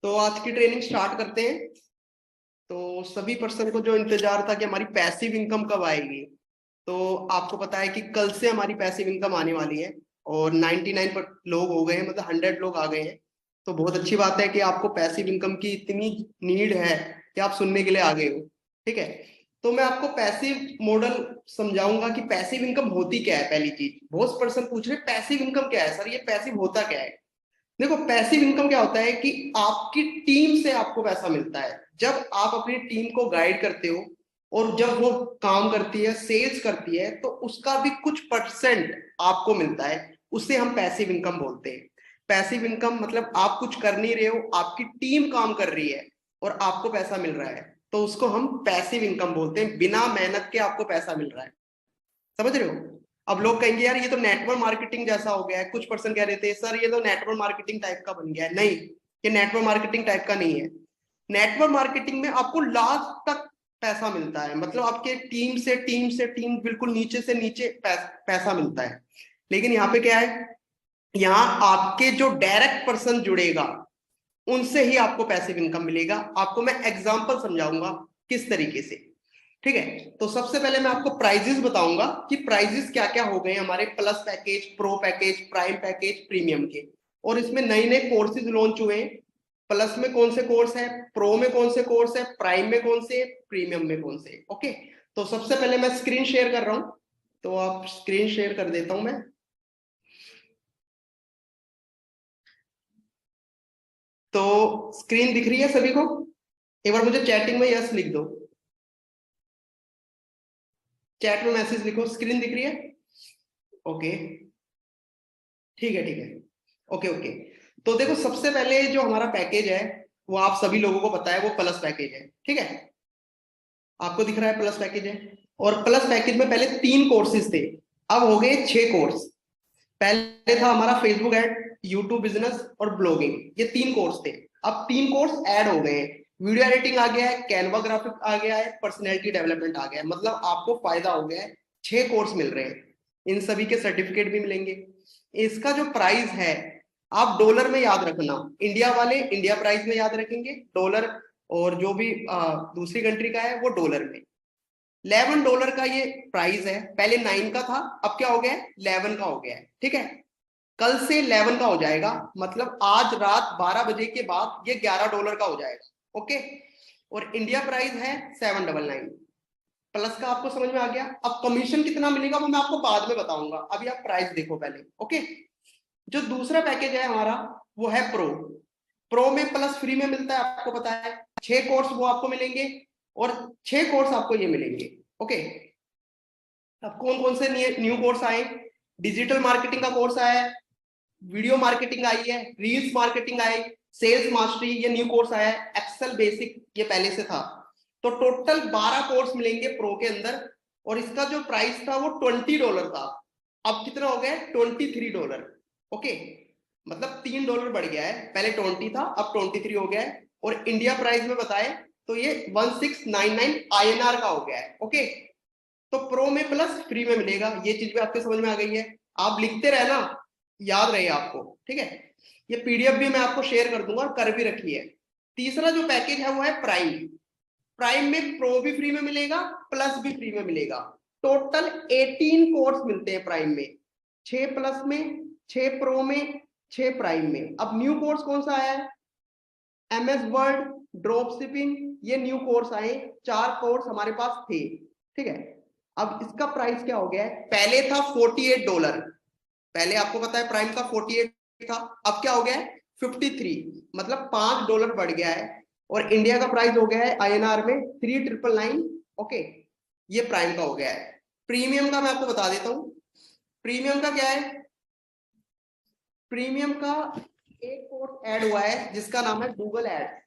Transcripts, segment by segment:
तो आज की ट्रेनिंग स्टार्ट करते हैं। तो सभी पर्सन को जो इंतजार था कि हमारी पैसिव इनकम कब आएगी, तो आपको पता है कि कल से हमारी पैसिव इनकम आने वाली है और 99 लोग हो गए हैं, मतलब 100 लोग आ गए हैं। तो बहुत अच्छी बात है कि आपको पैसिव इनकम की इतनी नीड है कि आप सुनने के लिए आ गए हो। ठीक है, तो मैं आपको पैसिव मॉडल समझाऊंगा कि पैसिव इनकम होती क्या है। पहली चीज, बहुत पर्सन पूछ रहे पैसिव इनकम क्या है सर, ये पैसिव होता क्या है। देखो, पैसिव इनकम क्या होता है कि आपकी टीम से आपको पैसा मिलता है। जब आप अपनी टीम को गाइड करते हो और जब वो काम करती है, सेल्स करती है, तो उसका भी कुछ परसेंट आपको मिलता है। उसे हम पैसिव इनकम बोलते हैं। पैसिव इनकम मतलब आप कुछ कर नहीं रहे हो, आपकी टीम काम कर रही है और आपको पैसा मिल रहा है, तो उसको हम पैसिव इनकम बोलते हैं। बिना मेहनत के आपको पैसा मिल रहा है। समझ रहे हो। अब लोग कहेंगे यार ये तो नेटवर्क मार्केटिंग जैसा हो गया है। कुछ पर्सन कह रहे थे सर ये तो नेटवर्क मार्केटिंग टाइप का बन गया है। नहीं, ये नेटवर्क मार्केटिंग टाइप का नहीं है। नेटवर्क मार्केटिंग में आपको लास्ट तक पैसा मिलता है, मतलब आपके टीम बिल्कुल नीचे से नीचे पैसा मिलता है। लेकिन यहाँ पे क्या है, यहाँ आपके जो डायरेक्ट पर्सन जुड़ेगा उनसे ही आपको पैसिव इनकम मिलेगा। आपको मैं एग्जांपल समझाऊंगा किस तरीके से। ठीक है, तो सबसे पहले मैं आपको प्राइजेस बताऊंगा कि प्राइजेस क्या क्या हो गए हमारे plus package, pro package, prime package, premium के। और इसमें नए नए कोर्सेज लॉन्च हुए हैं। प्लस में कौन से कोर्स है, प्रो में कौन से कोर्स है, प्राइम में कौन से, प्रीमियम में कौन से। ओके, तो सबसे पहले मैं स्क्रीन शेयर कर रहा हूं, तो आप स्क्रीन शेयर कर देता हूं मैं। तो स्क्रीन दिख रही है सभी को? एक बार मुझे चैटिंग में यस लिख दो, चैट में मैसेज लिखो स्क्रीन दिख रही है। ओके, ठीक है ठीक है, ओके ओके। तो देखो, सबसे पहले जो हमारा पैकेज है वो आप सभी लोगों को पता है, वो प्लस पैकेज है। ठीक है, आपको दिख रहा है प्लस पैकेज है। और प्लस पैकेज में पहले 3 कोर्सेज थे, अब हो गए 6 कोर्स। पहले था हमारा फेसबुक एड, यूट्यूब बिजनेस और ब्लॉगिंग, ये 3 कोर्स थे। अब 3 कोर्स ऐड हो गए हैं। वीडियो एडिटिंग आ गया है, कैनवा ग्राफिक आ गया है, पर्सनैलिटी डेवलपमेंट आ गया है। मतलब आपको फायदा हो गया है, 6 कोर्स मिल रहे हैं। इन सभी के सर्टिफिकेट भी मिलेंगे। इसका जो प्राइस है आप डॉलर में याद रखना। इंडिया वाले इंडिया प्राइस में याद रखेंगे डॉलर, और जो भी दूसरी कंट्री का है वो डॉलर में। $11 का ये प्राइस है। पहले 9 का था, अब क्या हो गया है, 11 का हो गया है। ठीक है, कल से 11 का हो जाएगा, मतलब आज रात 12 बजे के बाद ये $11 का हो जाएगा। ओके, और इंडिया प्राइस है 799। प्लस का आपको समझ में आ गया। अब कमीशन कितना मिलेगा वो मैं आपको बाद में बताऊंगा, अभी आप प्राइस देखो पहले। ओके, जो दूसरा पैकेज है हमारा वो है प्रो। प्रो में प्लस फ्री में मिलता है, आपको पता है। 6 कोर्स वो आपको मिलेंगे और 6 कोर्स आपको ये मिलेंगे। ओके, अब कौन कौन से न्यू कोर्स आए, डिजिटल मार्केटिंग का कोर्स आया है, वीडियो मार्केटिंग आई है, रील्स मार्केटिंग आई, सेल्स मास्टरी ये न्यू कोर्स आया है, एक्सेल बेसिक ये पहले से था। तो टोटल 12 कोर्स मिलेंगे प्रो के अंदर। और इसका जो प्राइस था वो $20 था, अब कितना हो गया, $23। ओके, मतलब $3 बढ़ गया है। पहले 20 था, अब 23 हो गया है। और इंडिया प्राइस में बताए तो ये 1699 INR का हो गया है। ओके, तो प्रो में प्लस फ्री में मिलेगा, ये चीज भी आपके समझ में आ गई है। आप लिखते रहना, याद रहे आपको। ठीक है, ये पीडीएफ भी मैं आपको शेयर कर दूंगा और कर भी रखी है। तीसरा जो पैकेज है वो है प्राइम। प्राइम में प्रो भी फ्री में मिलेगा, प्लस भी फ्री में मिलेगा। टोटल 18 कोर्स मिलते हैं प्राइम में, 6 प्लस में, 6 प्रो में, 6 प्राइम में। अब न्यू कोर्स कौन सा आया है, MS वर्ड, ड्रॉप शिपिंग, ये न्यू कोर्स आए। 4 कोर्स हमारे पास थे। ठीक है, अब इसका प्राइस क्या हो गया है, पहले था $48। पहले आपको पता है प्राइम का 48 था, अब क्या हो गया है 53, मतलब $5 बढ़ गया है। और इंडिया का प्राइस हो गया है INR में 3999। ओके, ये प्राइम का हो गया है। प्रीमियम का मैं आपको बता देता हूं। प्रीमियम का क्या है, प्रीमियम का एक कोर्स ऐड हुआ है जिसका नाम है गूगल एड्स,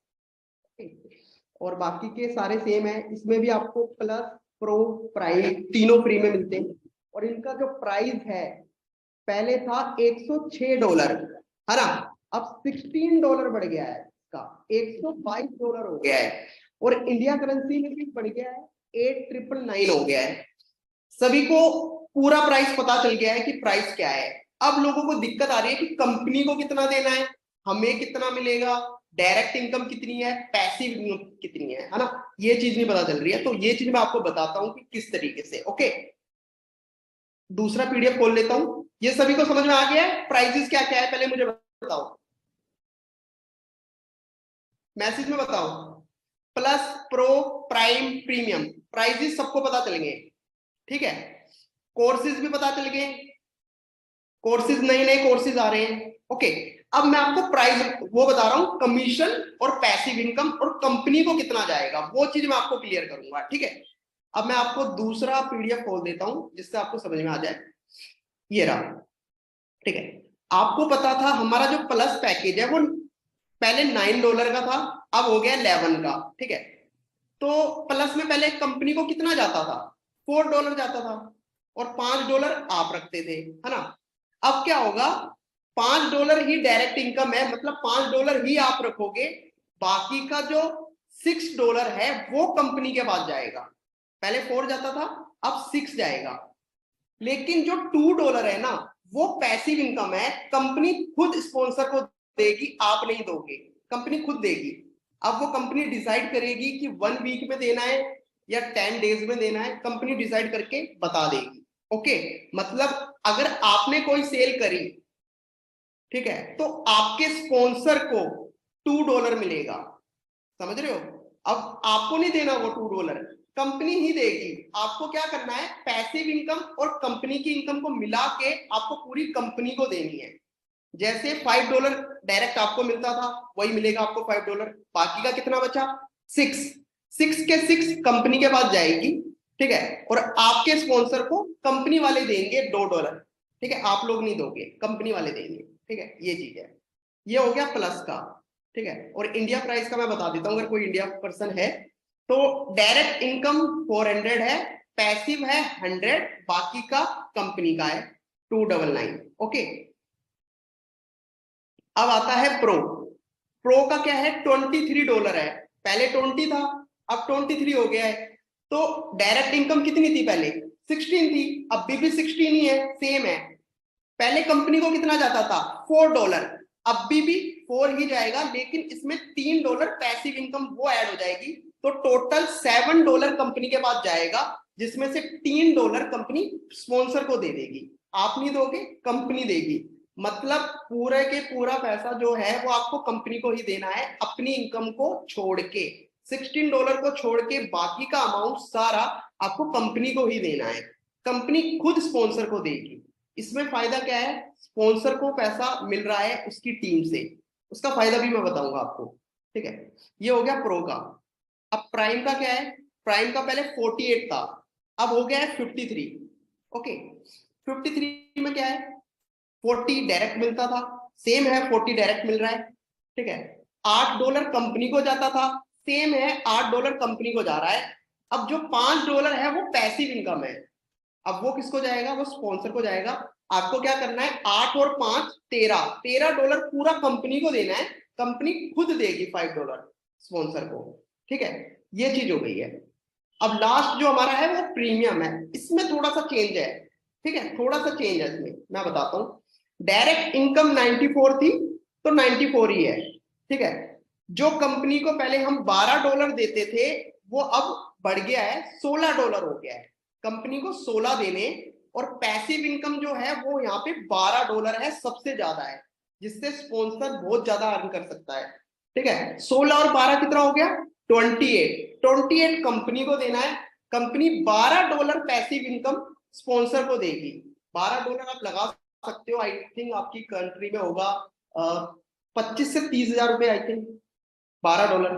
और बाकी के सारे सेम है। इसमें भी आपको प्लस, प्रो, प्राइम तीनों फ्री में मिलते हैं। और इनका जो प्राइस है पहले था $106, है ना, अब $16 बढ़ गया है, इसका $122 हो गया है। और इंडिया करेंसी में भी बढ़ गया है, 8999 हो गया है। सभी को पूरा प्राइस पता चल गया है कि प्राइस क्या है। अब लोगों को दिक्कत आ रही है कि कंपनी को कितना देना है, हमें कितना मिलेगा, डायरेक्ट इनकम कितनी है, पैसिव इनकम कितनी है ना, ये चीज नहीं पता चल रही है। तो ये चीज मैं आपको बताता हूं कि किस तरीके से। ओके, दूसरा पीडीएफ खोल लेता हूं। ये सभी को समझ में आ गया है? प्राइजेस क्या क्या है पहले मुझे बताओ, मैसेज में बताओ। Plus, pro, prime, premium, prices सबको पता चल गए। ठीक है, कोर्सेज भी पता चल गए, कोर्सेज नए नए कोर्सेज आ रहे हैं। ओके, अब मैं आपको प्राइस वो बता रहा हूं, कमीशन और पैसिव इनकम और कंपनी को कितना जाएगा वो चीज मैं आपको क्लियर करूंगा। ठीक है, अब मैं आपको दूसरा पीडीएफ खोल देता हूं जिससे आपको समझ में आ जाए। ये रहा। ठीक है, आपको पता था हमारा जो प्लस पैकेज है वो पहले $9 का था, अब हो गया 11 का। ठीक है, तो प्लस में पहले कंपनी को कितना जाता था, $4 जाता था और $5 आप रखते थे, है ना। अब क्या होगा, $5 ही डायरेक्ट इनकम है, मतलब $5 ही आप रखोगे, बाकी का जो $6 है वो कंपनी के पास जाएगा। पहले 4 जाता था, अब 6 जाएगा। लेकिन जो $2 है ना, वो पैसिव इनकम है, कंपनी खुद स्पॉन्सर को देगी, आप नहीं दोगे, कंपनी खुद देगी। अब वो कंपनी डिसाइड करेगी कि 1 वीक में देना है या 10 डेज में देना है, कंपनी डिसाइड करके बता देगी। ओके, मतलब अगर आपने कोई सेल करी, ठीक है, तो आपके स्पॉन्सर को $2 मिलेगा, समझ रहे हो। अब आपको नहीं देना वो $2, कंपनी ही देगी। आपको क्या करना है, पैसिव इनकम और कंपनी की इनकम को मिला के आपको पूरी कंपनी को देनी है। जैसे $5 डायरेक्ट आपको मिलता था, वही मिलेगा आपको $5। बाकी का कितना बचा, 6 के 6 कंपनी के पास जाएगी। ठीक है, और आपके स्पॉन्सर को कंपनी वाले देंगे $2। ठीक है, आप लोग नहीं दोगे, कंपनी वाले देंगे। ठीक है, ये चीज है। ये हो गया प्लस का। ठीक है, और इंडिया प्राइस का मैं बता देता हूं अगर कोई इंडिया पर्सन है तो। डायरेक्ट इनकम 400 है, पैसिव है 100, बाकी का कंपनी का है 299। ओके, अब आता है प्रो। प्रो का क्या है, $23 है, पहले 20 था, अब 23 हो गया है। तो डायरेक्ट इनकम कितनी थी, पहले 16 थी, अब भी 16 ही है, सेम है। पहले कंपनी को कितना जाता था, $4, अब भी 4 ही जाएगा, लेकिन इसमें $3 पैसिव इनकम वो ऐड हो जाएगी, तो टोटल $7 कंपनी के पास जाएगा, जिसमें से $3 कंपनी स्पॉन्सर को दे देगी। आप नहीं दोगे, कंपनी देगी। मतलब पूरे के पूरा पैसा जो है वो आपको कंपनी को ही देना है, अपनी इनकम को छोड़ के। $16 को छोड़ के बाकी का अमाउंट सारा आपको कंपनी को ही देना है, कंपनी खुद स्पॉन्सर को देगी। इसमें फायदा क्या है, स्पॉन्सर को पैसा मिल रहा है उसकी टीम से, उसका फायदा भी मैं बताऊंगा आपको। ठीक है, ये हो गया प्रो का। अब प्राइम का क्या है, प्राइम का पहले 48 था, अब हो गया है 53। ओके, 53 में क्या है, 40 डायरेक्ट मिलता था, सेम है 40 डायरेक्ट मिल रहा है। ठीक है, $8 कंपनी को जाता था, सेम है $8 कंपनी को जा रहा है। अब जो $5 है वो पैसिव इनकम है, अब वो किसको जाएगा, वो स्पॉन्सर को जाएगा। आपको क्या करना है, 8 और 5 $13 पूरा कंपनी को देना है, कंपनी खुद देगी $5 स्पॉन्सर को। ठीक है, ये चीज हो गई है। अब लास्ट जो हमारा है वो प्रीमियम है, इसमें थोड़ा सा चेंज है। ठीक है, थोड़ा सा चेंज है इसमें, मैं बताता हूँ। डायरेक्ट इनकम 94 थी, तो 94 ही है। ठीक है, जो कंपनी को पहले हम $12 देते थे, वो अब बढ़ गया है, $16 हो गया है, कंपनी को 16 देने। और पैसिव इनकम जो है वो यहाँ पे $12 है, सबसे ज्यादा है, जिससे स्पॉन्सर बहुत ज्यादा अर्न कर सकता है। ठीक है, 16 और 12 कितना हो गया, 28 कंपनी को देना है, कंपनी $12 पैसिव इनकम स्पॉन्सर को देगी। $12 आप लगा सकते हो, आई थिंक आपकी कंट्री में होगा 25 से 30 हजार रुपए, आई थिंक $12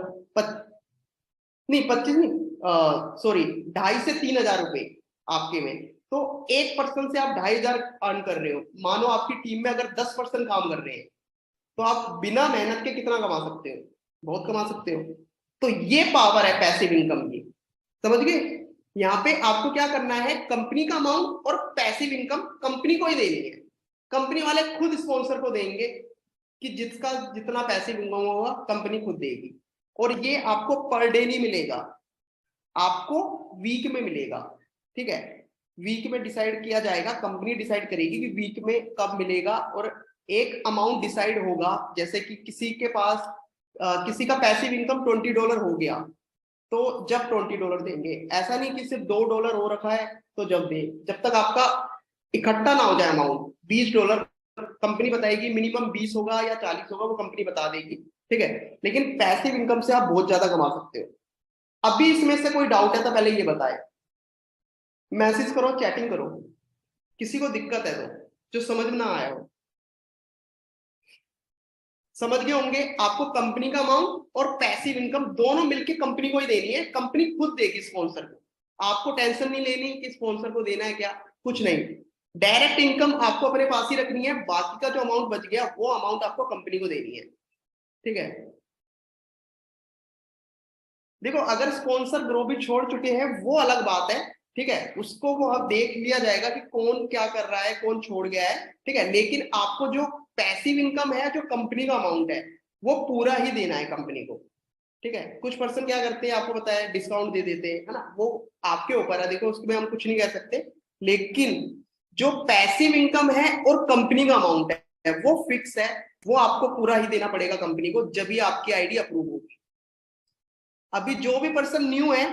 नहीं, 25 नहीं, सॉरी, 2.5 से 3 हजार रुपए आपके में। तो एक पर्सन से आप 2.5 हजार अर्न कर रहे हो, मानो आपकी टीम में अगर 10 पर्सन काम कर रहे हैं, तो आप बिना मेहनत के कितना कमा सकते हो, बहुत कमा सकते हो। तो ये पावर है पैसिव इनकम की, समझ गए। यहाँ पे आपको क्या करना है, कंपनी का अमाउंट और पैसिव इनकम कंपनी को ही देनी है, कंपनी वाले खुद स्पॉन्सर को देंगे कि जिसका जितना पैसिव इनकम होगा कंपनी खुद देगी। और ये आपको पर डे नहीं मिलेगा, आपको वीक में मिलेगा। ठीक है, वीक में डिसाइड किया जाएगा, कंपनी डिसाइड करेगी कि वीक में कब मिलेगा। और एक अमाउंट डिसाइड होगा, जैसे कि किसी के पास किसी का पैसिव इनकम $20 हो गया तो जब $20 देंगे, ऐसा नहीं कि सिर्फ $2 हो रखा है तो जब दे, जब तक आपका इकट्ठा ना हो जाए अमाउंट। $20 कंपनी बताएगी, मिनिमम 20 होगा या 40 होगा, वो कंपनी बता देगी, ठीक है। लेकिन पैसिव इनकम से आप बहुत ज्यादा कमा सकते हो। अभी इसमें से कोई डाउट है तो पहले ये बताए, मैसेज करो, चैटिंग करो, किसी को दिक्कत है तो, जो समझ में ना आया हो। समझ गए होंगे, आपको कंपनी का अमाउंट और पैसिव इनकम दोनों मिलके कंपनी को ही देनी है, कंपनी खुद देगी स्पॉन्सर को। आपको टेंशन नहीं लेनी कि स्पॉन्सर को देना है क्या, कुछ नहीं। डायरेक्ट इनकम आपको अपने पास ही रखनी है, बाकी का जो अमाउंट बच गया वो अमाउंट आपको कंपनी को देनी है, ठीक है। देखो अगर स्पॉन्सर ग्रो भी छोड़ चुके हैं वो अलग बात है, ठीक है, उसको वो अब देख लिया जाएगा कि कौन क्या कर रहा है, कौन छोड़ गया है, ठीक है। लेकिन आपको जो पैसिव इनकम है, जो कंपनी का अमाउंट है, वो पूरा ही देना है कंपनी को, ठीक है। कुछ पर्सन क्या करते हैं आपको पता है, डिस्काउंट दे देते हैं, है ना, वो आपके ऊपर है, देखो उसमें हम कुछ नहीं कह सकते। लेकिन जो पैसिव इनकम है और कंपनी का अमाउंट है वो फिक्स है, वो आपको पूरा ही देना पड़ेगा कंपनी को, जब भी आपकी आईडी अप्रूव होगी। अभी जो भी पर्सन न्यू है,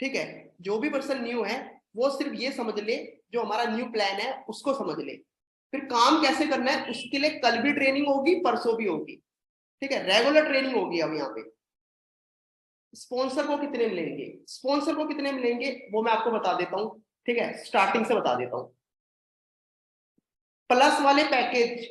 ठीक है, जो भी पर्सन न्यू है वो सिर्फ ये समझ ले, जो हमारा न्यू प्लान है उसको समझ ले, फिर काम कैसे करना है उसके लिए कल भी ट्रेनिंग होगी, परसों भी होगी, ठीक है, रेगुलर ट्रेनिंग होगी। अब यहाँ पे स्पॉन्सर को कितने मिलेंगे, स्पॉन्सर को कितने मिलेंगे वो मैं आपको बता देता हूँ, ठीक है, स्टार्टिंग से बता देता हूँ। प्लस वाले पैकेज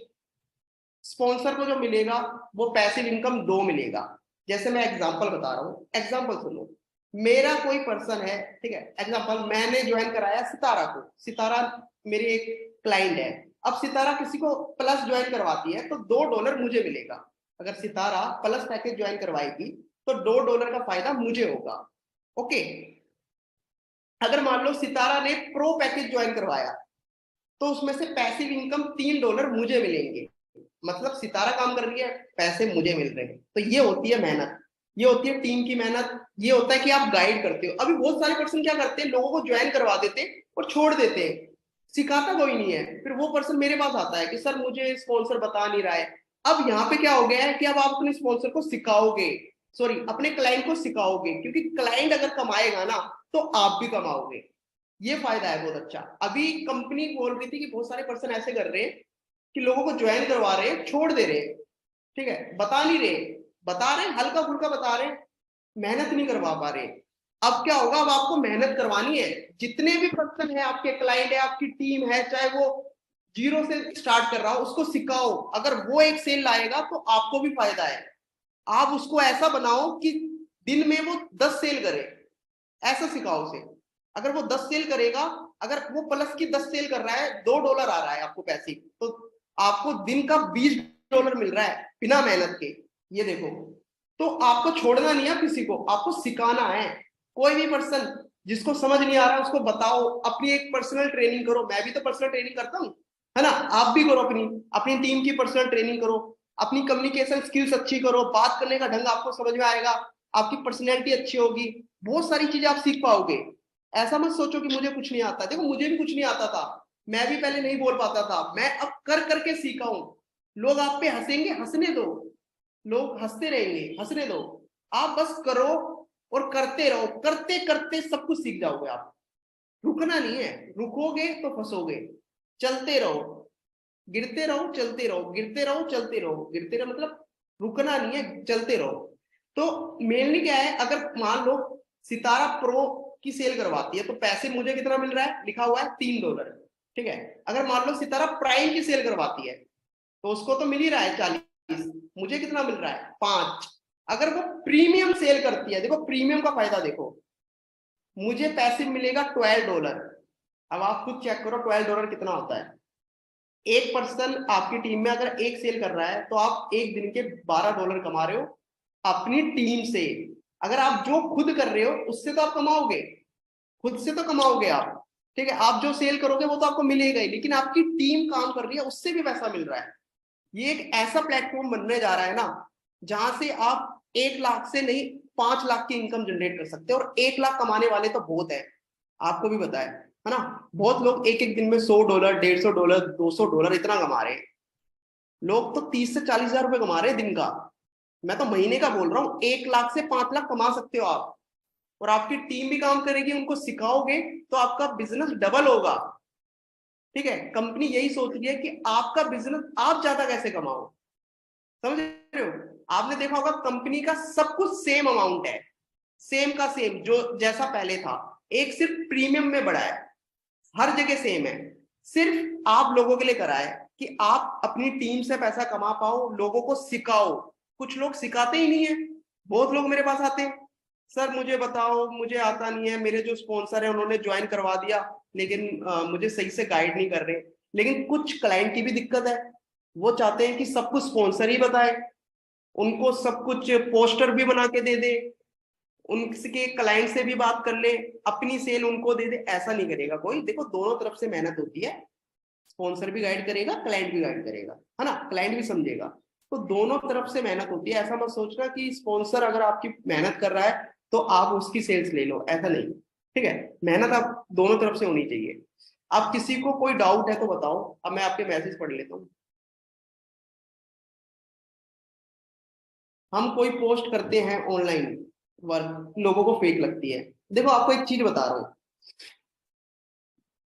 स्पॉन्सर को जो मिलेगा वो पैसिव इनकम 2 मिलेगा। जैसे मैं एग्जांपल बता रहा हूँ, एग्जांपल सुनो, मेरा कोई पर्सन है, ठीक है, एग्जांपल मैंने ज्वाइन कराया सितारा को, सितारा मेरी एक क्लाइंट है। अब सितारा किसी को प्लस ज्वाइन करवाती है तो $2 मुझे मिलेगा। अगर सितारा प्लस पैकेज ज्वाइन करवाएगी तो $2 का फायदा मुझे होगा, ओके। अगर मान लो सितारा ने प्रो पैकेज ज्वाइन करवाया तो उसमें से पैसिव इनकम $3 मुझे मिलेंगे, मतलब सितारा काम कर रही है, पैसे मुझे मिल रहे हैं। तो ये होती है मेहनत, ये होती है टीम की मेहनत, ये होता है कि आप गाइड करते हो। अभी बहुत सारे पर्सन क्या करते हैं, लोगों को ज्वाइन करवा देते हैं और छोड़ देते हैं, सिखाता कोई नहीं है। फिर वो पर्सन मेरे पास आता है कि सर मुझे स्पॉन्सर बता नहीं रहा है। अब यहाँ पे क्या हो गया है कि अब आप अपने स्पॉन्सर को सिखाओगे, सॉरी अपने क्लाइंट को सिखाओगे, क्योंकि क्लाइंट अगर कमाएगा ना तो आप भी कमाओगे, ये फायदा है बहुत अच्छा। अभी कंपनी बोल रही थी कि बहुत सारे पर्सन ऐसे कर रहे हैं कि लोगों को ज्वाइन करवा रहे हैं, छोड़ दे रहे हैं, ठीक है, बता नहीं रहे, बता रहे हल्का फुल्का बता रहे, मेहनत नहीं करवा पा रहे। अब क्या होगा, अब आपको मेहनत करवानी है। जितने भी पर्सन है आपके क्लाइंट है, आपकी टीम है, चाहे वो जीरो से स्टार्ट कर रहा हो, उसको सिखाओ। अगर वो एक सेल लाएगा तो आपको भी फायदा है। आप उसको ऐसा बनाओ कि दिन में वो 10 सेल करे, ऐसा सिखाओ उसे। अगर वो 10 सेल करेगा, अगर वो प्लस की 10 सेल कर रहा है, $2 आ रहा है आपको पैसे, तो आपको दिन का $20 मिल रहा है बिना मेहनत के, ये देखो। तो आपको छोड़ना नहीं है किसी को, आपको सिखाना है। कोई भी पर्सन जिसको समझ नहीं आ रहा उसको बताओ, अपनी एक पर्सनल ट्रेनिंग करो। मैं भी तो पर्सनल ट्रेनिंग करता हूँ, है ना, आप भी करो, अपनी अपनी टीम की पर्सनल ट्रेनिंग करो, अपनी कम्युनिकेशन स्किल्स अच्छी करो, बात करने का ढंग आपको समझ में आएगा, आपकी पर्सनैलिटी अच्छी होगी, बहुत सारी चीजें आप सीख पाओगे। ऐसा मत सोचो कि मुझे कुछ नहीं आता, देखो मुझे भी कुछ नहीं आता था, मैं भी पहले नहीं बोल पाता था, मैं अब कर करके सीखा हूं। लोग आप पे हंसेंगे, हंसने दो, लोग हंसते रहेंगे, हंसने दो, आप बस करो और करते रहो, करते करते सब कुछ सीख जाओगे आप। रुकना नहीं है, रुकोगे तो फंसोगे। चलते रहो, गिरते रहो, चलते रहो, गिरते रहो, चलते रहो, गिरते रहो, मतलब रुकना नहीं है, चलते रहो। तो मेनली क्या है, अगर मान लो सितारा प्रो की सेल करवाती है तो पैसे मुझे कितना मिल रहा है, लिखा हुआ है $3, ठीक है। अगर मान लो सितारा प्राइम की सेल करवाती है तो उसको तो मिल ही रहा है 40, मुझे कितना मिल रहा है 5। अगर वो प्रीमियम सेल करती है, देखो प्रीमियम का फायदा देखो, मुझे पैसे मिलेगा $12। अब आप खुद चेक करो $12 कितना होता है। एक पर्सन आपकी टीम में अगर एक सेल कर रहा है तो आप एक दिन के $12 कमा रहे हो अपनी टीम से। अगर आप जो खुद कर रहे हो उससे तो आप कमाओगे, खुद से तो कमाओगे आप, ठीक है, आप जो सेल करोगे वो तो आपको मिलेगा ही, लेकिन आपकी टीम काम कर रही है उससे भी पैसा मिल रहा है। ये एक ऐसा प्लेटफॉर्म बनने जा रहा है ना, जहां से आप 1 लाख से नहीं 5 लाख की इनकम जनरेट कर सकते हो। और 1 लाख कमाने वाले तो बहुत है, आपको भी पता है ना, बहुत लोग एक एक दिन में $100, $150, $200 इतना कमा रहे हैं। लोग तो 30 से 40 हजार रुपए कमा रहे हैं दिन का, मैं तो महीने का बोल रहा हूँ, 1 लाख से 5 लाख कमा सकते हो आप, और आपकी टीम भी काम करेगी, उनको सिखाओगे तो आपका बिजनेस डबल होगा। ठीक है, कंपनी यही सोच रही है कि आपका बिजनेस आप ज्यादा कैसे कमाओ, समझ रहे हो। आपने देखा होगा कंपनी का सब कुछ सेम अमाउंट है, सेम का सेम जो जैसा पहले था, एक सिर्फ प्रीमियम में बढ़ा है, हर जगह सेम है, सिर्फ आप लोगों के लिए करा है कि आप अपनी टीम से पैसा कमा पाओ, लोगों को सिखाओ। कुछ लोग सिखाते ही नहीं है, बहुत लोग मेरे पास आते हैं, सर मुझे बताओ, मुझे आता नहीं है, मेरे जो स्पॉन्सर है उन्होंने ज्वाइन करवा दिया, लेकिन मुझे सही से गाइड नहीं कर रहे। लेकिन कुछ क्लाइंट की भी दिक्कत है, वो चाहते हैं कि सब कुछ स्पॉन्सर ही बताए, उनको सब कुछ पोस्टर भी बना के दे दे, उनके क्लाइंट से भी बात कर ले, अपनी सेल उनको दे दे। ऐसा नहीं करेगा कोई। देखो दोनों तरफ से मेहनत होती है, स्पॉन्सर भी गाइड करेगा, क्लाइंट भी गाइड करेगा, है ना, क्लाइंट भी समझेगा। तो दोनों तरफ से मेहनत होती है। ऐसा मत सोचना कि स्पॉन्सर अगर आपकी मेहनत कर रहा है तो आप उसकी सेल्स ले लो, ऐसा नहीं। ठीक है, मेहनत आप दोनों तरफ से होनी चाहिए। आप किसी को कोई डाउट है तो बताओ, अब मैं आपके मैसेज पढ़ लेता हूँ। हम कोई पोस्ट करते हैं ऑनलाइन वर्क, लोगों को फेक लगती है। देखो आपको एक चीज बता रहा हूँ,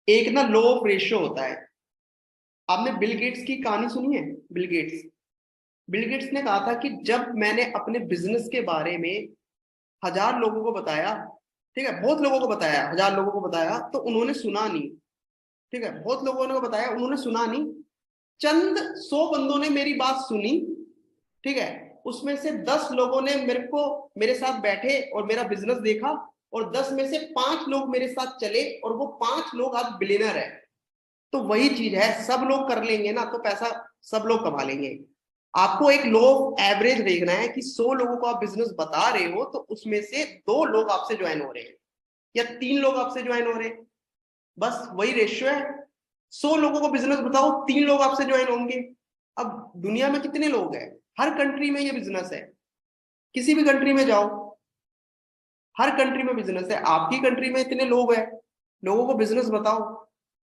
एक ना लो ऑफ रेशियो होता है। आपने बिल गेट्स की कहानी सुनी है? बिल गेट्स, बिल गेट्स ने कहा था कि जब मैंने अपने बिजनेस के बारे में 1,000 लोगों को बताया, ठीक है, बहुत लोगों को बताया, 1,000 लोगों को बताया, तो उन्होंने सुना नहीं। ठीक है, बहुत लोगों ने बताया, उन्होंने सुना नहीं। चंद 100 बंदों ने मेरी बात सुनी, ठीक है, उसमें से 10 लोगों ने मेरे साथ बैठे और मेरा बिजनेस देखा, और 10 में से 5 लोग मेरे साथ चले, और वो 5 लोग आज बिलियनर है। तो वही चीज है, सब लोग कर लेंगे ना तो पैसा सब लोग कमा लेंगे। आपको एक लो एवरेज देखना है कि 100 लोगों को आप बिजनेस बता रहे हो तो उसमें से 2 लोग आपसे ज्वाइन हो रहे हैं या 3 लोग आपसे ज्वाइन हो रहे हैं, बस वही रेशियो है। 100 लोगों को बिजनेस बताओ, 3 लोग आपसे ज्वाइन होंगे। अब दुनिया में कितने लोग हैं? हर कंट्री में ये बिजनेस है, किसी भी कंट्री में जाओ, हर कंट्री में बिजनेस है। आपकी कंट्री में इतने लोग हैं, लोगों को बिजनेस बताओ।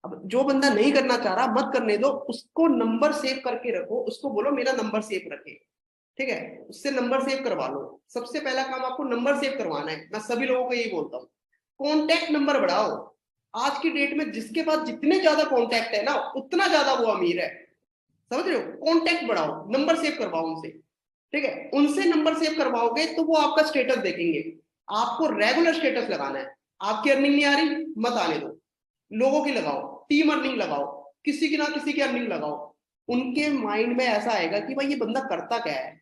अब जो बंदा नहीं करना चाह रहा मत करने दो, उसको नंबर सेव करके रखो, उसको बोलो मेरा नंबर सेव रखे, ठीक है, उससे नंबर सेव करवा लो। सबसे पहला काम आपको नंबर सेव करवाना है। मैं सभी लोगों को यही बोलता हूँ, कॉन्टैक्ट नंबर बढ़ाओ। आज की डेट में जिसके पास जितने ज्यादा कॉन्टैक्ट है ना, उतना ज्यादा वो अमीर है, समझ रहे हो। कॉन्टैक्ट बढ़ाओ, नंबर सेव करवाओ उनसे, ठीक है, उनसे नंबर सेव करवाओगे तो वो आपका स्टेटस देखेंगे। आपको रेगुलर स्टेटस लगाना है। आपकी अर्निंग नहीं आ रही, मत आने दो, लोगों की लगाओ, टीम अर्निंग लगाओ, किसी की ना किसी की अर्निंग लगाओ। उनके माइंड में ऐसा आएगा कि भाई ये बंदा करता क्या है,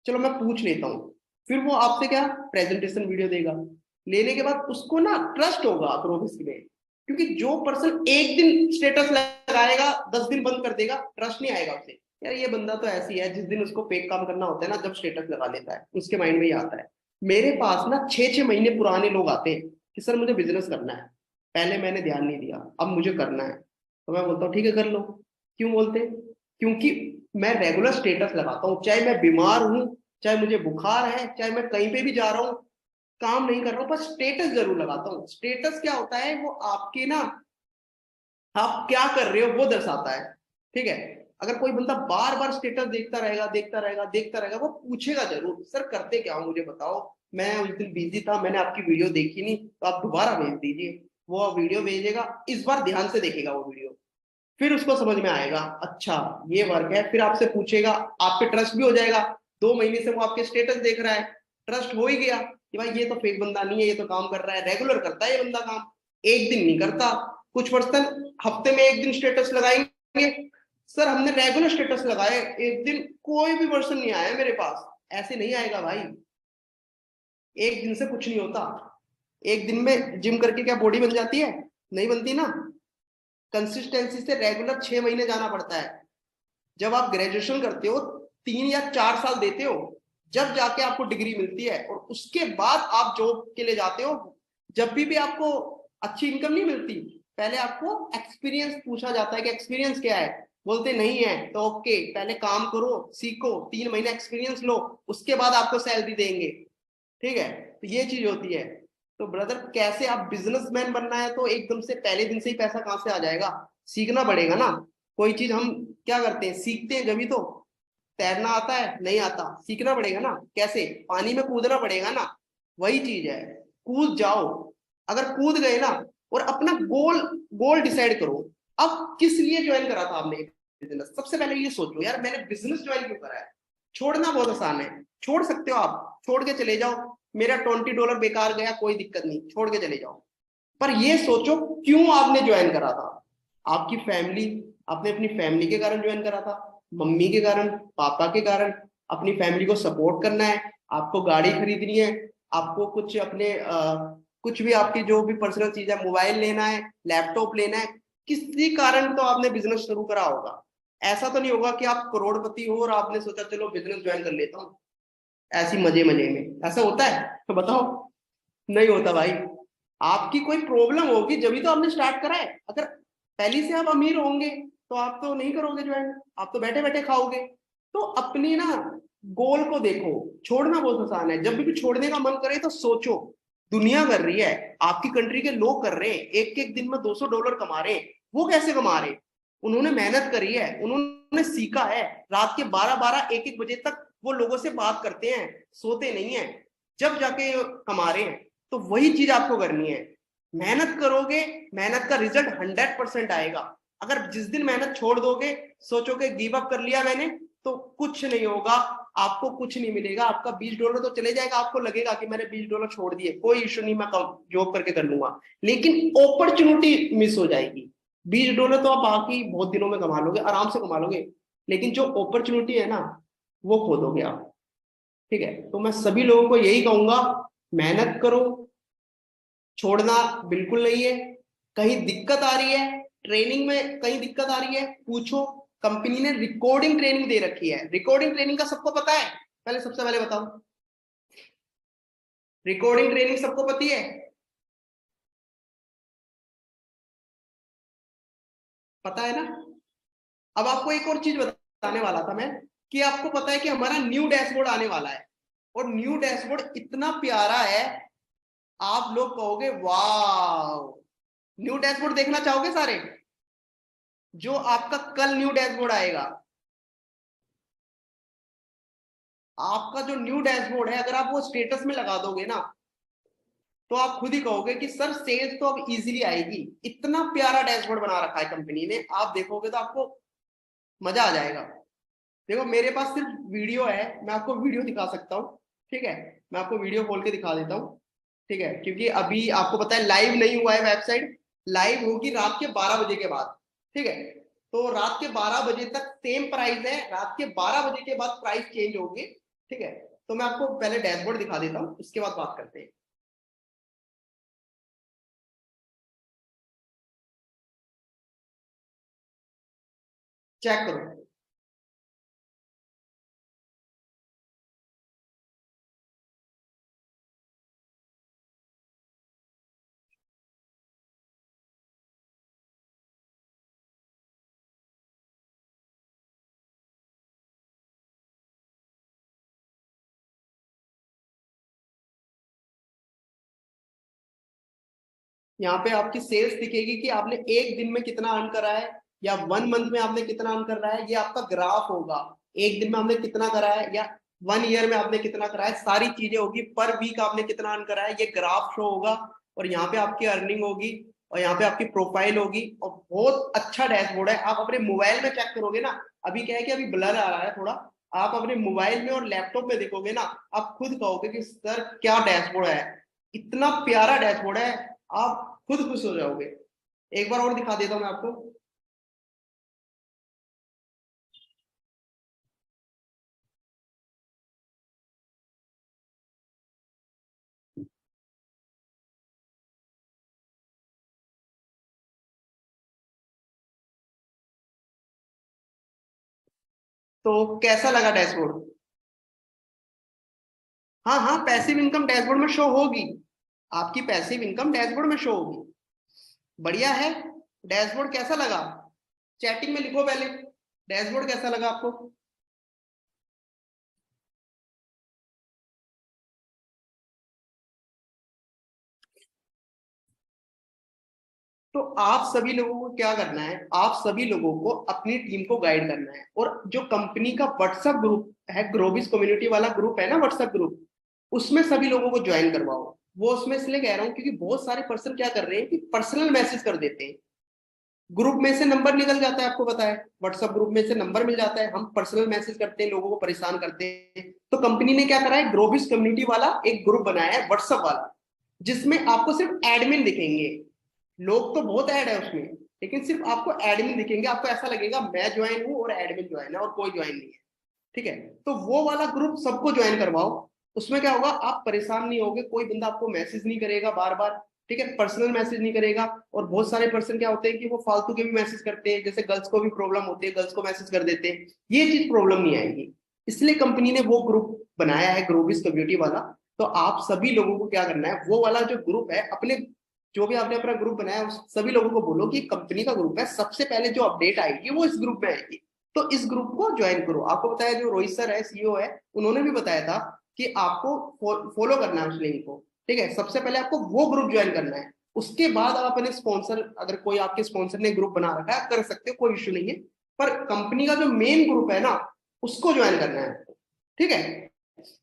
चलो मैं पूछ लेता हूँ। फिर वो आपसे क्या प्रेजेंटेशन वीडियो देगा, लेने के बाद उसको ना ट्रस्ट होगा प्रोफेस में। क्योंकि जो पर्सन एक दिन स्टेटस लगाएगा 10 दिन बंद कर देगा, ट्रस्ट नहीं आएगा उसे। यार ये बंदा तो ऐसी है, जिस दिन उसको फेक काम करना होता है ना, जब स्टेटस लगा लेता है, उसके माइंड में ये आता है। मेरे पास ना 6-6 महीने पुराने लोग आते हैं कि सर मुझे बिजनेस करना है, पहले मैंने ध्यान नहीं दिया, अब मुझे करना है। तो मैं बोलता हूँ ठीक है कर लो। क्यों बोलते हैं? क्योंकि मैं रेगुलर स्टेटस लगाता हूँ, चाहे मैं बीमार हूँ, चाहे मुझे बुखार है, चाहे मैं कहीं पे भी जा रहा हूँ, काम नहीं कर रहा हूँ, बस स्टेटस जरूर लगाता हूँ। स्टेटस क्या होता है, वो आपके ना, आप क्या कर रहे हो वो दर्शाता है। ठीक है, अगर कोई बंदा बार बार स्टेटस देखता रहेगा देखता रहेगा देखता रहेगा, वो पूछेगा जरूर सर करते क्या हो मुझे बताओ, मैं उस दिन बिजी था, मैंने आपकी वीडियो देखी नहीं, तो आप दोबारा भेज दीजिए। वो वीडियो भेजेगा, इस बार ध्यान से देखेगा वो वीडियो, फिर उसको समझ में आएगा अच्छा ये वर्क है, फिर आपसे पूछेगा, आप पे ट्रस्ट भी हो जाएगा। 2 महीने से वो आपके स्टेटस देख रहा है, ट्रस्ट हो ही गया कि भाई ये तो फेक बंदा नहीं है, ये तो काम कर रहा है, रेगुलर करता है ये बंदा काम, एक दिन नहीं करता। कुछ पर्सन हफ्ते में एक दिन स्टेटस लगाएंगे, सर हमने रेगुलर स्टेटस लगाए, एक दिन कोई भी पर्सन नहीं आया मेरे पास। ऐसे नहीं आएगा भाई, एक दिन से कुछ नहीं होता। एक दिन में जिम करके क्या बॉडी बन जाती है? नहीं बनती ना। कंसिस्टेंसी से रेगुलर 6 महीने जाना पड़ता है। जब आप ग्रेजुएशन करते हो, 3 या 4 साल देते हो, जब जाके आपको डिग्री मिलती है, और उसके बाद आप जॉब के लिए जाते हो। जब भी आपको अच्छी इनकम नहीं मिलती, पहले आपको एक्सपीरियंस पूछा जाता है कि एक्सपीरियंस क्या है, बोलते नहीं है तो ओके, पहले काम करो, सीखो, 3 महीने एक्सपीरियंस लो, उसके बाद आपको सैलरी देंगे। ठीक है, तो ये चीज होती है। तो ब्रदर कैसे आप बिजनेसमैन बनना है तो एकदम से पहले दिन से ही पैसा कहां से आ जाएगा? सीखना पड़ेगा ना। कोई चीज हम क्या करते हैं, सीखते हैं जब भी तो। तैरना आता है? नहीं आता, सीखना पड़ेगा ना। कैसे? पानी में कूदना पड़ेगा ना। वही चीज है, कूद जाओ। अगर कूद गए ना, और अपना गोल गोल डिसाइड करो। अब किस लिए ज्वाइन करा था आपने बिजनेस? सबसे पहले ये सोचो यार, मैंने बिजनेस ज्वाइन क्यों करा है। छोड़ना बहुत आसान है, छोड़ सकते हो आप, छोड़ के चले जाओ। मेरा $20 बेकार गया, कोई दिक्कत नहीं, छोड़ के चले जाओ। पर ये सोचो क्यों आपने ज्वाइन करा था। आपकी फैमिली, आपने अपनी फैमिली के कारण ज्वाइन करा था, मम्मी के कारण, पापा के कारण। अपनी फैमिली को सपोर्ट करना है, आपको गाड़ी खरीदनी है, आपको कुछ अपने कुछ भी आपकी जो भी पर्सनल चीज है, मोबाइल लेना है, लैपटॉप लेना है। किसी कारण तो आपने बिजनेस शुरू करा होगा। ऐसा तो नहीं होगा कि आप करोड़पति हो और आपने सोचा चलो बिजनेस ज्वाइन कर लेता हूँ ऐसी मजे मजे में। ऐसा होता है तो बताओ। नहीं होता भाई। आपकी कोई प्रॉब्लम होगी जब भी तो आपने स्टार्ट करा है। अगर पहले से आप अमीर होंगे तो आप तो नहीं करोगे ज्वाइन, आप तो बैठे बैठे खाओगे। तो अपनी ना गोल को देखो। छोड़ना बहुत आसान है, जब भी छोड़ने का मन करे तो सोचो। दुनिया कर रही है, आपकी कंट्री के लोग कर रहे हैं, एक एक दिन में $200 कमा रहे हैं। वो कैसे कमा रहे हैं? उन्होंने मेहनत करी है, उन्होंने सीखा है। रात के 12-12 1-1 बजे तक वो लोगों से बात करते हैं, सोते नहीं है, जब जाके कमा रहे हैं। तो वही चीज आपको करनी है। मेहनत करोगे, मेहनत का रिजल्ट 100% आएगा। अगर जिस दिन मेहनत छोड़ दोगे, सोचोगे गिव अप कर लिया मैंने, तो कुछ नहीं होगा। आपको कुछ नहीं मिलेगा। आपका $20 तो चले जाएगा, आपको लगेगा कि मैंने $20 छोड़ दिए, कोई इश्यू नहीं, मैं जॉब करके कर लूंगा। लेकिन अपॉर्चुनिटी मिस हो जाएगी। $20 तो आप बाकी बहुत दिनों में कमा लोगे, आराम से कमा लोगे। लेकिन जो अपॉर्चुनिटी है ना, वो खो दोगे आप। ठीक है, तो मैं सभी लोगों को यही कहूंगा, मेहनत करो, छोड़ना बिल्कुल नहीं है। कहीं दिक्कत आ रही है, ट्रेनिंग में कहीं दिक्कत आ रही है, पूछो। कंपनी ने रिकॉर्डिंग ट्रेनिंग दे रखी है। रिकॉर्डिंग ट्रेनिंग का सबको पता है? पहले सबसे पहले बताओ, रिकॉर्डिंग ट्रेनिंग सबको पती है? पता है ना। अब आपको एक और चीज बताने वाला था मैं, कि आपको पता है कि हमारा न्यू डैशबोर्ड आने वाला है। और न्यू डैशबोर्ड इतना प्यारा है, आप लोग कहोगे वाह। न्यू डैशबोर्ड देखना चाहोगे सारे? जो आपका कल न्यू डैशबोर्ड आएगा, आपका जो न्यू डैशबोर्ड है, अगर आप वो स्टेटस में लगा दोगे ना, तो आप खुद ही कहोगे कि सर सेल्स तो अब इजीली आएगी। इतना प्यारा डैशबोर्ड बना रखा है कंपनी ने, आप देखोगे तो आपको मजा आ जाएगा। देखो मेरे पास सिर्फ वीडियो है, मैं आपको वीडियो दिखा सकता हूँ। ठीक है, मैं आपको वीडियो खोल के दिखा देता हूँ। ठीक है, क्योंकि अभी आपको पता है लाइव नहीं हुआ है वेबसाइट। लाइव होगी रात के 12 बजे के बाद। ठीक है, तो रात के 12 बजे तक सेम प्राइस है, रात के 12 बजे के बाद प्राइस चेंज होगी। ठीक है, तो मैं आपको पहले डैशबोर्ड दिखा देता हूँ, उसके बाद बात करते हैं। चेक करो। यहाँ पे आपकी सेल्स दिखेगी कि आपने एक दिन में कितना अर्न करा है, या 1 मंथ में आपने कितना अर्न कर रहा है, ये आपका ग्राफ होगा। एक दिन में आपने कितना करा है, या 1 ईयर में आपने कितना करा है, सारी चीजें होगी। पर वीक आपने कितना अर्न करा है, ये ग्राफ शो होगा। और यहाँ पे आपकी अर्निंग होगी, और यहाँ पे आपकी प्रोफाइल होगी। और बहुत अच्छा डैशबोर्ड है, आप अपने मोबाइल में चेक करोगे ना। अभी क्या है कि अभी ब्लर आ रहा है थोड़ा। आप अपने मोबाइल में और लैपटॉप में देखोगे ना, आप खुद कहोगे कि सर क्या डैशबोर्ड है। इतना प्यारा डैशबोर्ड है, आप खुद खुश हो जाओगे। एक बार और दिखा देता हूं मैं आपको। तो कैसा लगा डैशबोर्ड? हाँ हाँ, पैसिव इनकम डैशबोर्ड में शो होगी। आपकी पैसिव इनकम डैशबोर्ड में शो होगी। बढ़िया है। डैशबोर्ड कैसा लगा? चैटिंग में लिखो पहले, डैशबोर्ड कैसा लगा आपको। तो आप सभी लोगों को क्या करना है, आप सभी लोगों को अपनी टीम को गाइड करना है, और जो कंपनी का व्हाट्सएप ग्रुप है, ग्रोबिस कम्युनिटी वाला ग्रुप है ना व्हाट्सएप ग्रुप, उसमें सभी लोगों को ज्वाइन करवाओ। वो उसमें इसलिए कह रहा हूँ क्योंकि बहुत सारे पर्सन क्या कर रहे हैं कि पर्सनल मैसेज कर देते हैं, ग्रुप में से नंबर निकल जाता है, आपको पता है व्हाट्सएप ग्रुप में से नंबर मिल जाता है, हम पर्सनल मैसेज करते हैं, लोगों को परेशान करते हैं। तो कंपनी ने क्या करा है, ग्रोबिस कम्युनिटी वाला एक ग्रुप बनाया है व्हाट्सएप वाला, जिसमें आपको सिर्फ एडमिन दिखेंगे, लोग तो बहुत ऐड है उसमें, लेकिन सिर्फ आपको एडमिन दिखेंगे, आपको ऐसा लगेगा मैं ज्वाइन हूँ और एडमिन ज्वाइन है और कोई ज्वाइन नहीं है। ठीक है, तो वो वाला ग्रुप सबको ज्वाइन करवाओ। उसमें क्या होगा, आप परेशान नहीं होगे, कोई बंदा आपको मैसेज नहीं करेगा बार बार, ठीक है, पर्सनल मैसेज नहीं करेगा। और बहुत सारे पर्सन क्या होते हैं कि वो फालतू के भी मैसेज करते हैं, जैसे गर्ल्स को भी प्रॉब्लम होती है, गर्ल्स को मैसेज कर देते हैं, ये चीज प्रॉब्लम नहीं आएगी। इसलिए कंपनी ने वो ग्रुप बनाया है ग्रोबिस कम्युनिटी वाला। तो आप सभी लोगों को क्या करना है, वो वाला जो ग्रुप है, अपने जो भी आपने अपना ग्रुप बनाया उस सभी लोगों को बोलो कि कंपनी का ग्रुप है, सबसे पहले जो अपडेट आएगी वो इस ग्रुप में आएगी, तो इस ग्रुप को ज्वाइन करो। आपको बताया, जो रोहित सर है सीईओ है, उन्होंने भी बताया था कि आपको फॉलो करना है उस लिंक को। ठीक है, सबसे पहले आपको वो ग्रुप ज्वाइन करना है, उसके बाद आप अपने स्पॉन्सर, अगर कोई आपके स्पॉन्सर ने ग्रुप बना रखा है कर सकते हो, कोई इश्यू नहीं है, पर कंपनी का जो मेन ग्रुप है ना उसको ज्वाइन करना है। ठीक है,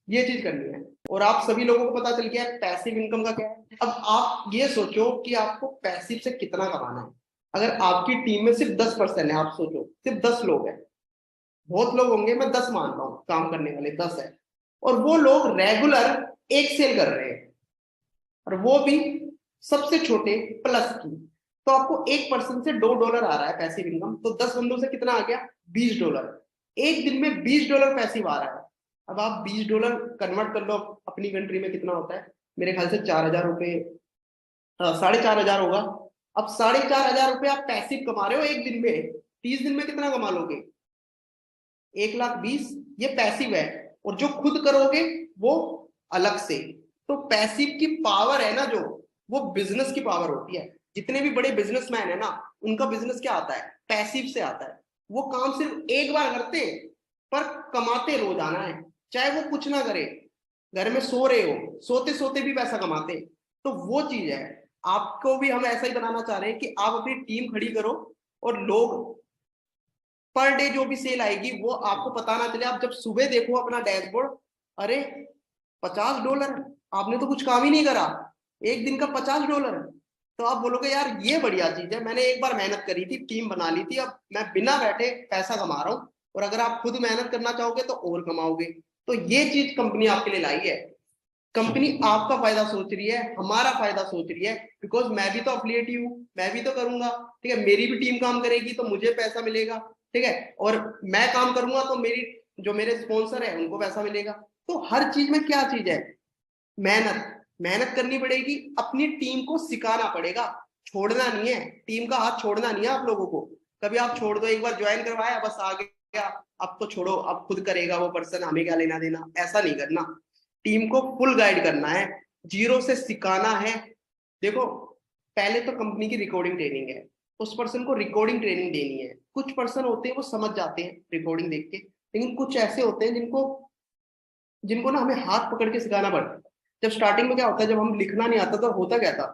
ये चीज करनी है। और आप सभी लोगों को पता चल गया पैसिव इनकम का क्या है। अब आप ये सोचो कि आपको पैसिव से कितना कमाना है। अगर आपकी टीम में सिर्फ 10% है, आप सोचो सिर्फ 10 लोग हैं, बहुत लोग होंगे, मैं 10 मान रहा हूँ, काम करने वाले 10 है, और वो लोग रेगुलर एक सेल कर रहे हैं, और वो भी सबसे छोटे प्लस की, तो आपको एक पर्सन से $2 आ रहा है पैसिव इनकम, तो 10 बंदों से कितना आ गया, $20। एक दिन में $20 पैसिव आ रहा है। अब आप $20 कन्वर्ट कर लो अपनी कंट्री में कितना होता है, मेरे ख्याल से 4,000 रुपये, 4,500 होगा। अब 4,500 रुपये आप पैसिव कमा रहे हो एक दिन में, 30 दिन में कितना कमा लोगे, 1,20,000। ये पैसिव है, और जो खुद करोगे वो अलग से। तो पैसिव की पावर है ना जो, वो बिजनेस की पावर होती है। जितने भी बड़े बिजनेसमैन है ना, उनका बिजनेस क्या आता है, पैसिव से आता है। वो काम सिर्फ एक बार करते हैं, पर कमाते रोजाना है, चाहे वो कुछ ना करे, घर में सो रहे हो, सोते सोते भी पैसा कमाते। तो वो चीज है, आपको भी हम ऐसा ही बनाना चाह रहे हैं कि आप अपनी टीम खड़ी करो, और लोग पर डे जो भी सेल आएगी वो आपको पता ना चले। आप जब सुबह देखो अपना डैशबोर्ड, अरे $50, आपने तो कुछ काम ही नहीं करा, एक दिन का $50, तो आप बोलोगे यार ये बढ़िया चीज है, मैंने एक बार मेहनत करी थी, टीम बना ली थी, अब मैं बिना बैठे पैसा कमा रहा हूँ। और अगर आप खुद मेहनत करना चाहोगे तो और कमाओगे। तो ये चीज कंपनी आपके लिए लाई है। कंपनी आपका फायदा सोच रही है, हमारा फायदा सोच रही है, बिकॉज मैं भी तो अफिलिएट ही हूँ, मैं भी तो करूंगा। ठीक है, मेरी भी टीम काम करेगी तो मुझे पैसा मिलेगा। ठीक है, और मैं काम करूंगा तो मेरी जो मेरे स्पॉन्सर है उनको पैसा मिलेगा। तो हर चीज में क्या चीज है, मेहनत, मेहनत करनी पड़ेगी, अपनी टीम को सिखाना पड़ेगा, छोड़ना नहीं है, टीम का हाथ छोड़ना नहीं है आप लोगों को। कभी आप छोड़ दो, एक बार ज्वाइन करवाया बस आ गया, अब तो छोड़ो, अब खुद करेगा वो पर्सन, हमें क्या लेना देना, ऐसा नहीं करना। टीम को फुल गाइड करना है, जीरो से सिखाना है। देखो, पहले तो कंपनी की रिकॉर्डिंग ट्रेनिंग है, उस पर्सन को रिकॉर्डिंग ट्रेनिंग देनी है। कुछ पर्सन होते हैं वो समझ जाते हैं रिकॉर्डिंग देख के, लेकिन कुछ ऐसे होते हैं जिनको जिनको ना हमें हाथ पकड़ के सिखाना पड़ता है। जब स्टार्टिंग में क्या होता है, जब हम लिखना नहीं आता तो होता क्या था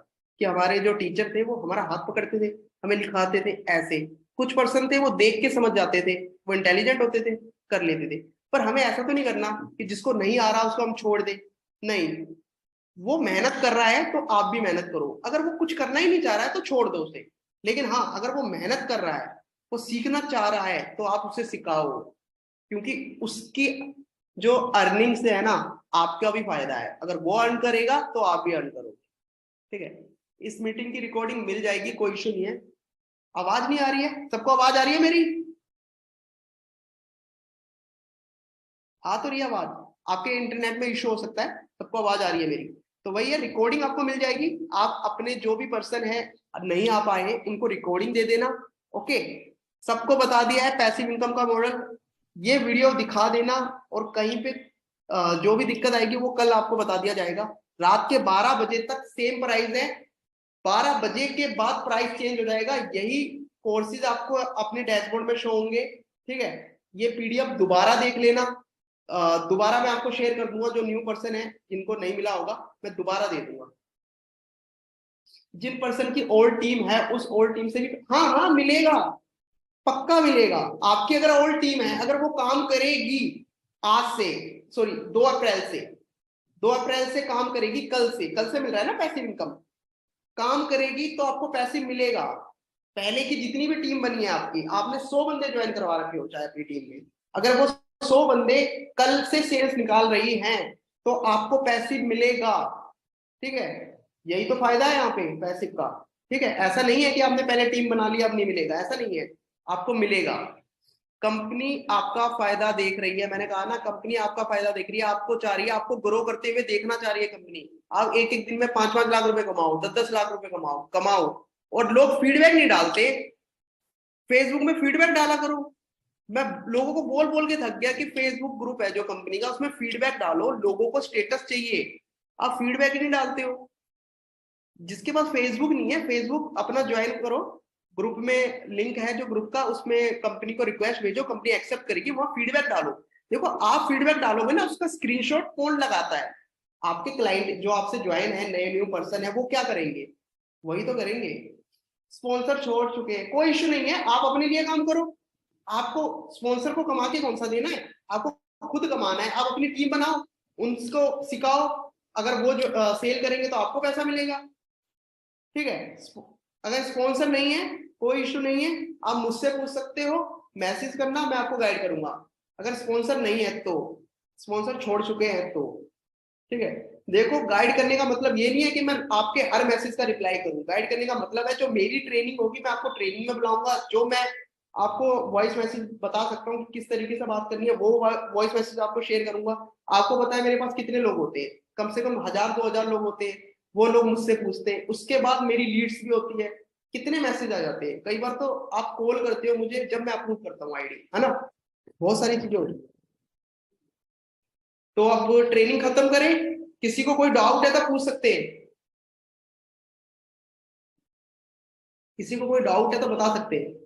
कि हमारे जो टीचर थे वो हमारा हाथ पकड़ते थे, हमें लिखाते थे ऐसे। कुछ पर्सन थे वो देख के समझ जाते थे, वो इंटेलिजेंट होते थे, कर लेते थे। पर हमें ऐसा तो नहीं करना कि जिसको नहीं आ रहा उसको हम छोड़ दें, नहीं। वो मेहनत कर रहा है तो आप भी मेहनत करो, अगर वो कुछ करना ही नहीं चाह रहा है तो छोड़ दो उसे। लेकिन हाँ, अगर वो मेहनत कर रहा है, वो सीखना चाह रहा है, तो आप उसे सिखाओ, क्योंकि उसकी जो अर्निंग से है ना, आपका भी फायदा है। अगर वो अर्न करेगा तो आप भी अर्न करोगे। ठीक है, इस मीटिंग की रिकॉर्डिंग मिल जाएगी, कोई इशू नहीं है। आवाज नहीं आ रही है, सबको आवाज आ रही है मेरी? आ तो रही है आवाज? आपके इंटरनेट में इशू हो सकता है, सबको आवाज आ रही है मेरी? तो वही है, रिकॉर्डिंग आपको मिल जाएगी। आप अपने जो भी पर्सन है नहीं आ पाए हैं उनको रिकॉर्डिंग दे देना। ओके, सबको बता दिया है पैसिव इनकम का मॉडल, ये वीडियो दिखा देना, और कहीं पे जो भी दिक्कत आएगी वो कल आपको बता दिया जाएगा। रात के 12 बजे तक सेम प्राइस है, 12 बजे के बाद प्राइस चेंज हो जाएगा। यही कोर्सेज आपको अपने डैशबोर्ड में शो होंगे। ठीक है, ये पीडीएफ दोबारा देख लेना, दोबारा मैं आपको शेयर कर दूंगा, जो न्यू पर्सन है जिनको नहीं मिला होगा मैं दोबारा दे दूंगा। जिन पर्सन की ओल्ड टीम है उस ओल्ड टीम से भी, हाँ हाँ मिलेगा, पक्का मिलेगा। आपकी अगर ओल्ड टीम है, अगर वो काम करेगी आज से, सॉरी 2 अप्रैल से, 2 अप्रैल से काम करेगी, कल से मिल रहा है ना पैसिव इनकम, काम करेगी तो आपको पैसिव मिलेगा। पहले की जितनी भी टीम बनी है आपकी, आपने 100 बंदे ज्वाइन करवा रखे हो चाहे अपनी टीम में, अगर वो 100 बंदे कल से सेल्स निकाल रही हैं तो आपको पैसिव मिलेगा। ठीक है, यही तो फायदा है यहाँ पे पैसिव का। ठीक है, ऐसा नहीं है कि आपने पहले टीम बना लिया अब नहीं मिलेगा, ऐसा नहीं है, आपको मिलेगा। कंपनी आपका फायदा देख रही है, मैंने कहा ना कंपनी आपका फायदा देख रही है, आपको चाह रही है, आपको ग्रो करते हुए देखना चाह रही है कंपनी। आप एक एक दिन में 5-5 लाख रुपए कमाओ, 10-10 लाख रुपए कमाओ कमाओ, और लोग फीडबैक नहीं डालते। फेसबुक में फीडबैक डाला करो। मैं लोगों को बोल बोल के थक गया कि फेसबुक ग्रुप है जो कंपनी का, उसमें फीडबैक डालो, लोगों को स्टेटस चाहिए, आप फीडबैक ही नहीं डालते हो। जिसके पास फेसबुक नहीं है, फेसबुक अपना ज्वाइन करो, ग्रुप में लिंक है जो ग्रुप का, उसमें कंपनी को रिक्वेस्ट भेजो, कंपनी एक्सेप्ट करेगी, वहां फीडबैक डालो। देखो आप फीडबैक डालोगे ना, उसका स्क्रीनशॉट कौन लगाता है? आपके क्लाइंट जो आपसे ज्वाइन है, नए न्यू पर्सन है, वो क्या करेंगे? वही तो करेंगे। स्पॉन्सर छोड़ चुके हैं, कोई इश्यू नहीं है, आप अपने लिए काम करो। आपको स्पॉन्सर को कमा के कौन सा देना है, आपको खुद कमाना है। आप अपनी टीम बनाओ, उनको सिखाओ, अगर वो जो सेल करेंगे तो आपको पैसा मिलेगा। ठीक है, अगर स्पॉन्सर नहीं है कोई इशू नहीं है, आप मुझसे पूछ सकते हो, मैसेज करना, मैं आपको गाइड करूंगा। अगर स्पॉन्सर नहीं है तो, स्पॉन्सर छोड़ चुके हैं तो, ठीक है। देखो गाइड करने का मतलब ये नहीं है कि मैं आपके हर मैसेज का रिप्लाई करूं, गाइड करने का मतलब है जो मेरी ट्रेनिंग होगी मैं आपको ट्रेनिंग में बुलाऊंगा, जो मैं आपको वॉइस मैसेज बता सकता हूँ कि किस तरीके से बात करनी है, वो वॉइस मैसेज आपको शेयर करूंगा। आपको पता है मेरे पास कितने लोग होते हैं, कम से कम 1000-2000 लोग होते हैं, वो लोग मुझसे पूछते हैं, उसके बाद मेरी लीड्स भी होती है, कितने मैसेज आ जाते हैं, कई बार तो आप कॉल करते हो मुझे जब मैं अप्रूव करता हूँ आईडी, है ना, बहुत सारी चीजें होती। तो अब ट्रेनिंग खत्म करें, किसी को कोई डाउट है तो पूछ सकते हैं, किसी को कोई डाउट है तो बता सकते हैं।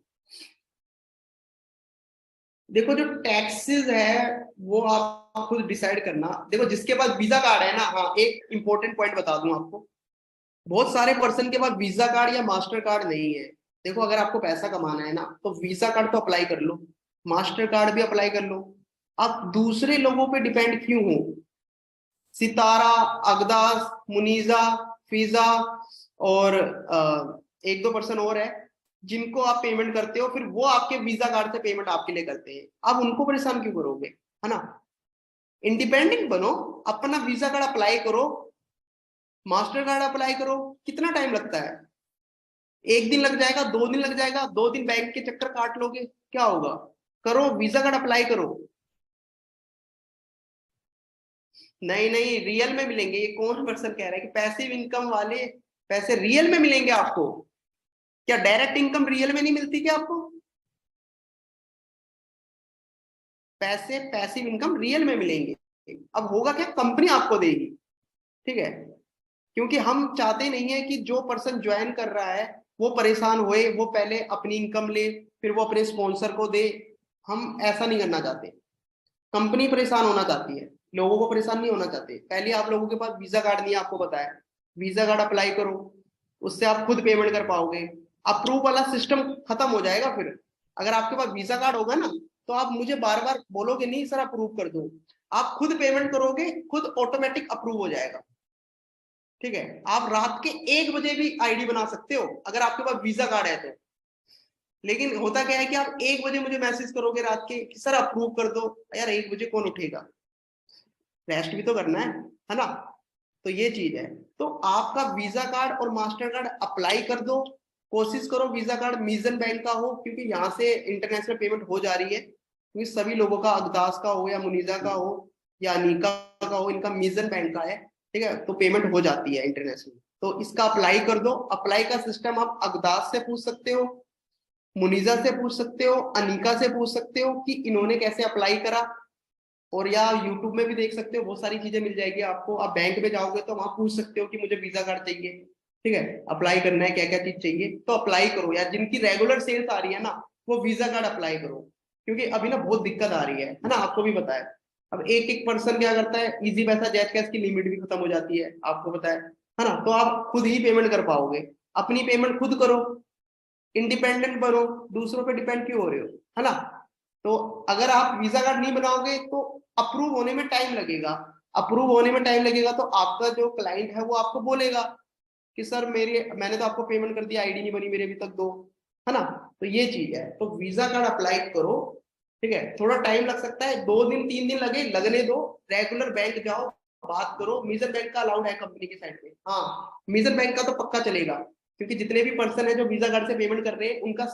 देखो जो टैक्सेस है वो आप खुद डिसाइड करना। देखो जिसके पास वीजा कार्ड है ना, हाँ एक इंपॉर्टेंट पॉइंट बता दूं आपको, बहुत सारे पर्सन के पास वीजा कार्ड या मास्टर कार्ड नहीं है। देखो अगर आपको पैसा कमाना है ना तो वीजा कार्ड तो अप्लाई कर लो, मास्टर कार्ड भी अप्लाई कर लो। आप दूसरे लोगों पे डिपेंड क्यों हो? सितारा, अगदास, मुनीजा, फीजा और एक दो पर्सन और है जिनको आप पेमेंट करते हो, फिर वो आपके वीजा कार्ड से पेमेंट आपके लिए करते हैं, आप उनको परेशान क्यों करोगे, है ना। इंडिपेंडेंट बनो, अपना वीजा कार्ड अप्लाई करो, मास्टर कार्ड अप्लाई करो। कितना टाइम लगता है? एक दिन लग जाएगा, 2 दिन लग जाएगा, 2 दिन बैंक के चक्कर काट लोगे, क्या होगा? करो, वीजा कार्ड अप्लाई करो। नहीं नहीं, रियल में मिलेंगे, ये कौन पर्सन कह रहा है कि पैसिव इनकम वाले पैसे रियल में मिलेंगे आपको? क्या डायरेक्ट इनकम रियल में नहीं मिलती क्या आपको? पैसे पैसिव इनकम रियल में मिलेंगे। अब होगा क्या, कंपनी आपको देगी। ठीक है, क्योंकि हम चाहते नहीं है कि जो पर्सन ज्वाइन कर रहा है वो परेशान होए, वो पहले अपनी इनकम ले फिर वो अपने स्पॉन्सर को दे, हम ऐसा नहीं करना चाहते। कंपनी परेशान होना चाहती है, लोगों को परेशान नहीं होना चाहते। पहले आप लोगों के पास वीजा कार्ड नहीं है, आपको पता है, वीजा कार्ड अप्लाई करो, उससे आप खुद पेमेंट कर पाओगे। अप्रूव वाला सिस्टम खत्म हो जाएगा फिर। अगर आपके पास वीजा कार्ड होगा ना तो आप मुझे बार बार बोलोगे नहीं सर अप्रूव कर दो, आप खुद पेमेंट करोगे, खुद ऑटोमेटिक अप्रूव हो जाएगा। ठीक है, आप रात के 1 बजे भी आईडी बना सकते हो अगर आपके पास वीजा कार्ड है तो। लेकिन होता क्या है कि आप 1 बजे मुझे मैसेज करोगे रात के कि सर अप्रूव कर दो, यार 1 बजे कौन उठेगा, रेस्ट भी तो करना है ना। तो ये चीज है। तो आपका वीजा कार्ड और मास्टर कार्ड अप्लाई कर दो, कोशिश करो वीजा कार्ड मीजन बैंक का हो, क्योंकि यहाँ से इंटरनेशनल पेमेंट हो जा रही है, क्योंकि सभी लोगों का अगदास का हो या मुनीजा का हो या अनिका का हो, इनका मीजन बैंक का है। ठीक है, तो पेमेंट हो जाती है इंटरनेशनल, तो इसका अप्लाई कर दो। अप्लाई का सिस्टम आप अगदास से पूछ सकते हो, मुनीजा से पूछ सकते हो, अनिका से पूछ सकते हो कि इन्होंने कैसे अप्लाई करा, और या यूट्यूब में भी देख सकते हो, बहुत सारी चीजें मिल जाएगी आपको। आप बैंक में जाओगे तो वहां पूछ सकते हो कि मुझे वीजा कार्ड चाहिए, ठीक है, अप्लाई करना है, क्या क्या चीज चाहिए, तो अप्लाई करो यार। जिनकी रेगुलर सेल्स आ रही है ना वो वीजा कार्ड अप्लाई करो, क्योंकि अभी ना बहुत दिक्कत आ रही है ना, आपको भी पता है। अब एक एक पर्सन क्या करता है, इजी पैसा जैज कैश की लिमिट भी खत्म हो जाती है, आपको पता है। है ना, तो आप खुद ही पेमेंट कर पाओगे, अपनी पेमेंट खुद करो, इंडिपेंडेंट बनो, दूसरों पे डिपेंड क्यों हो रहे हो, है ना। तो अगर आप वीजा कार्ड नहीं बनाओगे तो अप्रूव होने में टाइम लगेगा, अप्रूव होने में टाइम लगेगा तो आपका जो क्लाइंट है वो आपको बोलेगा कि सर मैंने तो आपको पेमेंट कर दिया, आईडी नहीं बनी मेरी अभी तक दो, है ना। तो ये चीज है, तो वीजा कार्ड अप्लाई करो, ठीक है। थोड़ा टाइम लग सकता है, 2 दिन 3 दिन लगे, लगने दो, रेगुलर बैंक जाओ, बात करो। मेजर बैंक का अलाउड है कंपनी की साइड पे, हाँ मेजर बैंक का तो पक्का चलेगा, क्योंकि जितने भी पर्सन है जो वीजा कार्ड से पेमेंट कर रहे हैं उनका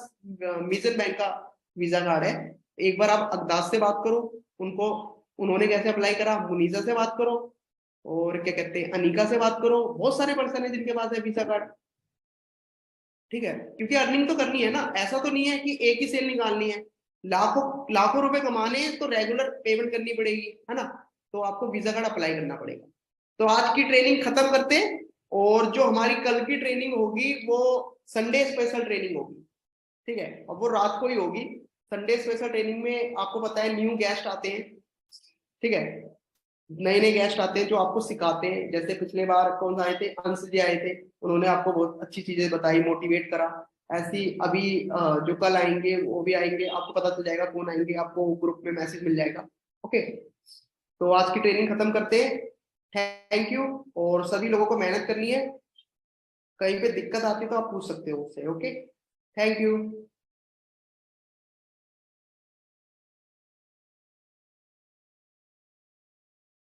मेजर बैंक का वीजा कार्ड है। एक बार आप अकदास से बात करो, उनको उन्होंने कैसे अप्लाई करा, मुनीजा से बात करो, और क्या कहते हैं अनिका से बात करो, बहुत सारे पर्सन है जिनके पास है वीजा कार्ड, ठीक है। क्योंकि अर्निंग तो करनी है ना, ऐसा तो नहीं है कि एक ही सेल निकालनी है, लाखों लाखों रुपए कमाने हैं तो रेगुलर पेमेंट करनी पड़ेगी, है ना। तो आपको वीजा कार्ड अप्लाई करना पड़ेगा। तो आज की ट्रेनिंग खत्म करते हैं, और जो हमारी कल की ट्रेनिंग होगी वो संडे स्पेशल ट्रेनिंग होगी, ठीक है, और वो रात को ही होगी। संडे स्पेशल ट्रेनिंग में आपको पता है न्यू गेस्ट आते हैं, ठीक है, नए नए गेस्ट आते हैं जो आपको सिखाते हैं। जैसे पिछले बार कौन सा आए थे, अंश जी आए थे, उन्होंने आपको बहुत अच्छी चीजें बताई, मोटिवेट करा। ऐसी अभी जो कल आएंगे वो भी आएंगे, आपको पता चल जाएगा कौन आएंगे, आपको ग्रुप में मैसेज मिल जाएगा। ओके, तो आज की ट्रेनिंग खत्म करते हैं, थैंक यू। और सभी लोगों को मेहनत करनी है, कहीं पे दिक्कत आती है तो आप पूछ सकते हो उससे। Okay, thank you.